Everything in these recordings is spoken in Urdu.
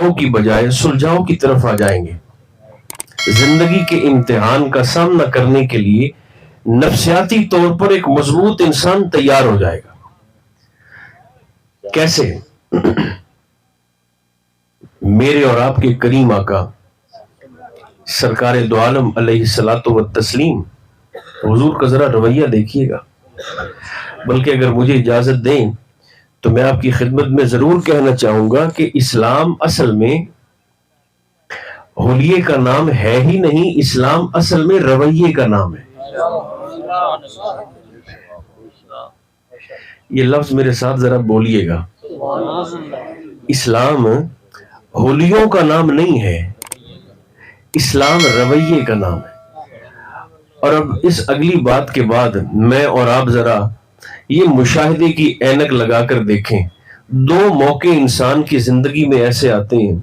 تنازعوں کی بجائے سلجھاؤ کی طرف آ جائیں گے. زندگی کے امتحان کا سامنا کرنے کے لیے نفسیاتی طور پر ایک مضبوط انسان تیار ہو جائے گا. کیسے؟ میرے اور آپ کے کریم آقا سرکار دو عالم علیہ الصلوۃ والتسلیم، حضور کا ذرا رویہ دیکھیے گا. بلکہ اگر مجھے اجازت دیں تو میں آپ کی خدمت میں ضرور کہنا چاہوں گا کہ اسلام اصل میں حلیے کا نام ہے ہی نہیں، اسلام اصل میں رویے کا نام ہے. یہ لفظ میرے ساتھ ذرا بولیے گا. اسلام حلیوں کا نام نہیں ہے، اسلام رویے کا نام ہے. اور اب اس اگلی بات کے بعد میں اور آپ ذرا یہ مشاہدے کی اینک لگا کر دیکھیں. دو موقع انسان کی زندگی میں ایسے آتے ہیں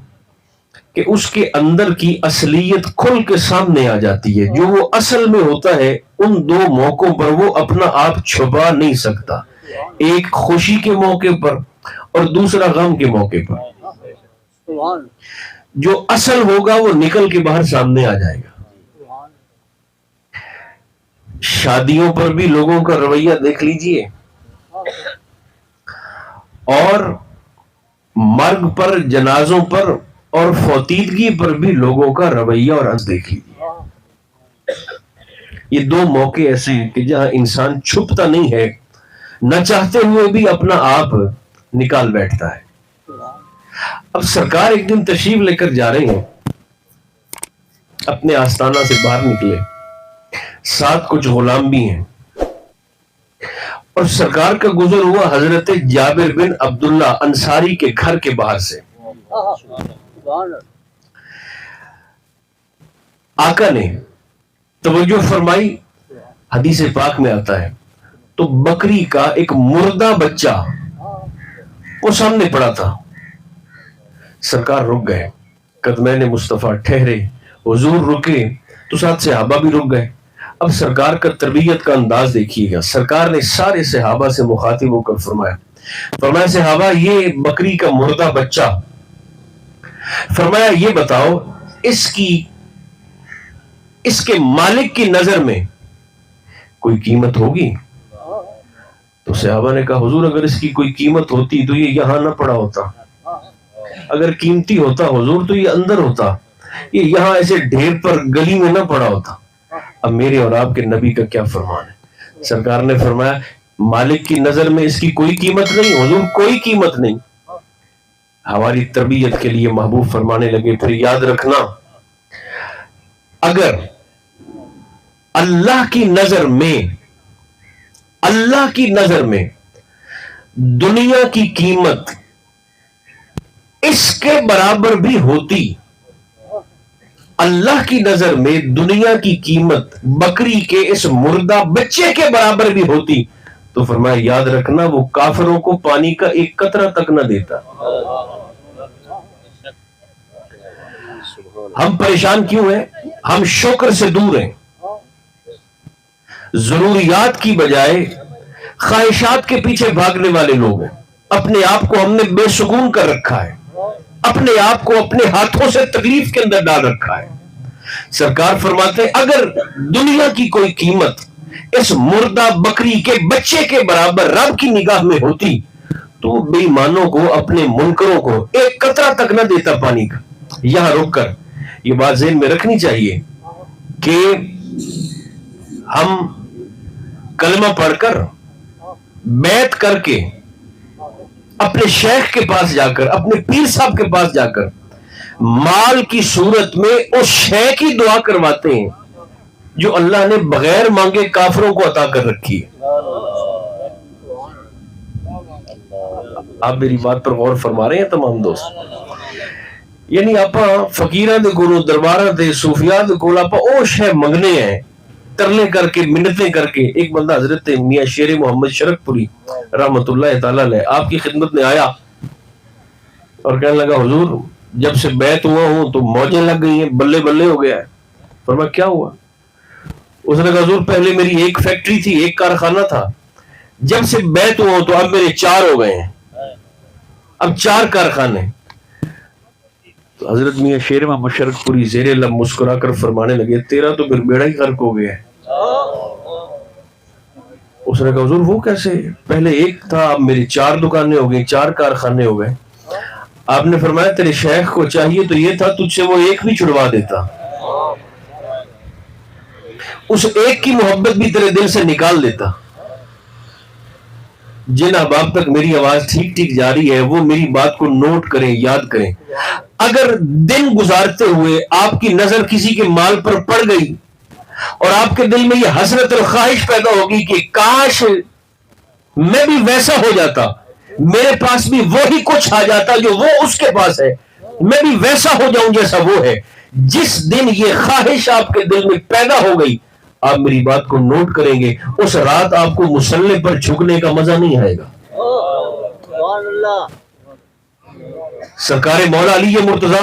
کہ اس کے اندر کی اصلیت کھل کے سامنے آ جاتی ہے. جو وہ اصل میں ہوتا ہے ان دو موقعوں پر وہ اپنا آپ چھپا نہیں سکتا. ایک خوشی کے موقع پر اور دوسرا غم کے موقع پر. جو اصل ہوگا وہ نکل کے باہر سامنے آ جائے گا. شادیوں پر بھی لوگوں کا رویہ دیکھ لیجئے، اور مرگ پر، جنازوں پر اور فوتیدگی پر بھی لوگوں کا رویہ اور انداز دیکھ لیجئے. یہ دو موقع ایسے ہیں کہ جہاں انسان چھپتا نہیں ہے، نہ چاہتے ہوئے بھی اپنا آپ نکال بیٹھتا ہے. اب سرکار ایک دن تشریف لے کر جا رہے ہیں، اپنے آستانہ سے باہر نکلے، ساتھ کچھ غلام بھی ہیں، اور سرکار کا گزر ہوا حضرت جابر بن عبداللہ انصاری کے گھر کے باہر سے. آقا نے توجہ فرمائی، حدیث پاک میں آتا ہے تو بکری کا ایک مردہ بچہ وہ سامنے پڑا تھا. سرکار رک گئے، قدمین مصطفیٰ ٹھہرے، حضور رکے تو ساتھ صحابہ بھی رک گئے. اب سرکار کا تربیت کا انداز دیکھیے گا. سرکار نے سارے صحابہ سے مخاطب ہو کر فرمایا صحابہ یہ بکری کا مردہ بچہ، فرمایا یہ بتاؤ اس کے مالک کی نظر میں کوئی قیمت ہوگی؟ تو صحابہ نے کہا حضور اگر اس کی کوئی قیمت ہوتی تو یہ یہاں نہ پڑا ہوتا، اگر قیمتی ہوتا حضور تو یہ اندر ہوتا، یہ یہاں ایسے ڈھیر پر گلی میں نہ پڑا ہوتا. اب میرے اور آپ کے نبی کا کیا فرمان ہے؟ سرکار نے فرمایا مالک کی نظر میں اس کی کوئی قیمت نہیں حضور، کوئی قیمت نہیں. ہماری تربیت کے لیے محبوب فرمانے لگے پھر یاد رکھنا، اگر اللہ کی نظر میں دنیا کی قیمت اس کے برابر بھی ہوتی، اللہ کی نظر میں دنیا کی قیمت بکری کے اس مردہ بچے کے برابر بھی ہوتی تو فرمایا یاد رکھنا وہ کافروں کو پانی کا ایک قطرہ تک نہ دیتا. ہم پریشان کیوں ہیں؟ ہم شکر سے دور ہیں. ضروریات کی بجائے خواہشات کے پیچھے بھاگنے والے لوگ ہیں. اپنے آپ کو ہم نے بے سکون کر رکھا ہے، اپنے آپ کو اپنے ہاتھوں سے تکلیف کے اندر ڈال رکھا ہے. سرکار فرماتے ہیں اگر دنیا کی کوئی قیمت اس مردہ بکری کے بچے کے برابر رب کی نگاہ میں ہوتی تو بے ایمانوں کو، اپنے منکروں کو ایک قطرہ تک نہ دیتا پانی کا. یہاں رک کر یہ بات ذہن میں رکھنی چاہیے کہ ہم کلمہ پڑھ کر، بیعت کر کے، اپنے شیخ کے پاس جا کر، اپنے پیر صاحب کے پاس جا کر مال کی صورت میں اس شے کی دعا کرواتے ہیں جو اللہ نے بغیر مانگے کافروں کو عطا کر رکھی ہے. آپ میری بات پر غور فرما رہے ہیں تمام دوست؟ یعنی آپ فقیراں دے کولوں، درباراں دے، صوفیاء دے کول آپ او شے منگنے ہیں، ترلے کر کے، منتیں کر کے. ایک بندہ حضرت میاں شیر محمد شرک پوری رحمت اللہ تعالیٰ علیہ آپ کی خدمت میں آیا اور کہنے لگا حضور جب سے بیعت ہوا ہوں تو موجیں لگ گئی ہیں، بلے بلے ہو گیا ہے. فرمایا کیا ہوا؟ اس نے کہا حضور پہلے میری ایک فیکٹری تھی، ایک کارخانہ تھا، جب سے بیعت ہوا ہوں تو اب میرے 4 ہو گئے ہیں، اب 4 کارخانے. تو حضرت میاں شیر محمد مشرق پوری زیر لب مسکرا کر فرمانے لگے تیرا تو پھر بیڑا ہی غرق ہو گیا ہے۔ اس نے کہا حضور وہ کیسے؟ پہلے ایک تھا، اب میری 4 دکانیں ہو گئی، 4 کارخانے ہو گئے۔ آپ نے فرمایا تیرے شیخ کو چاہیے تو یہ تھا تجھ سے وہ ایک بھی چھڑوا دیتا، اس ایک کی محبت بھی تیرے دل سے نکال دیتا۔ جن احباب تک میری آواز ٹھیک ٹھیک جاری ہے وہ میری بات کو نوٹ کریں، یاد کریں۔ اگر دن گزارتے ہوئے آپ کی نظر کسی کے مال پر پڑ گئی اور آپ کے دل میں یہ حسرت اور خواہش پیدا ہوگی کہ کاش میں بھی ویسا ہو جاتا، میرے پاس بھی وہی کچھ آ جاتا جو وہ اس کے پاس ہے، میں بھی ویسا ہو جاؤں جیسا وہ ہے، جس دن یہ خواہش آپ کے دل میں پیدا ہو گئی آپ میری بات کو نوٹ کریں گے، اس رات آپ کو مصلے پر جھکنے کا مزہ نہیں آئے گا۔ سرکار مولا علی مرتضیٰ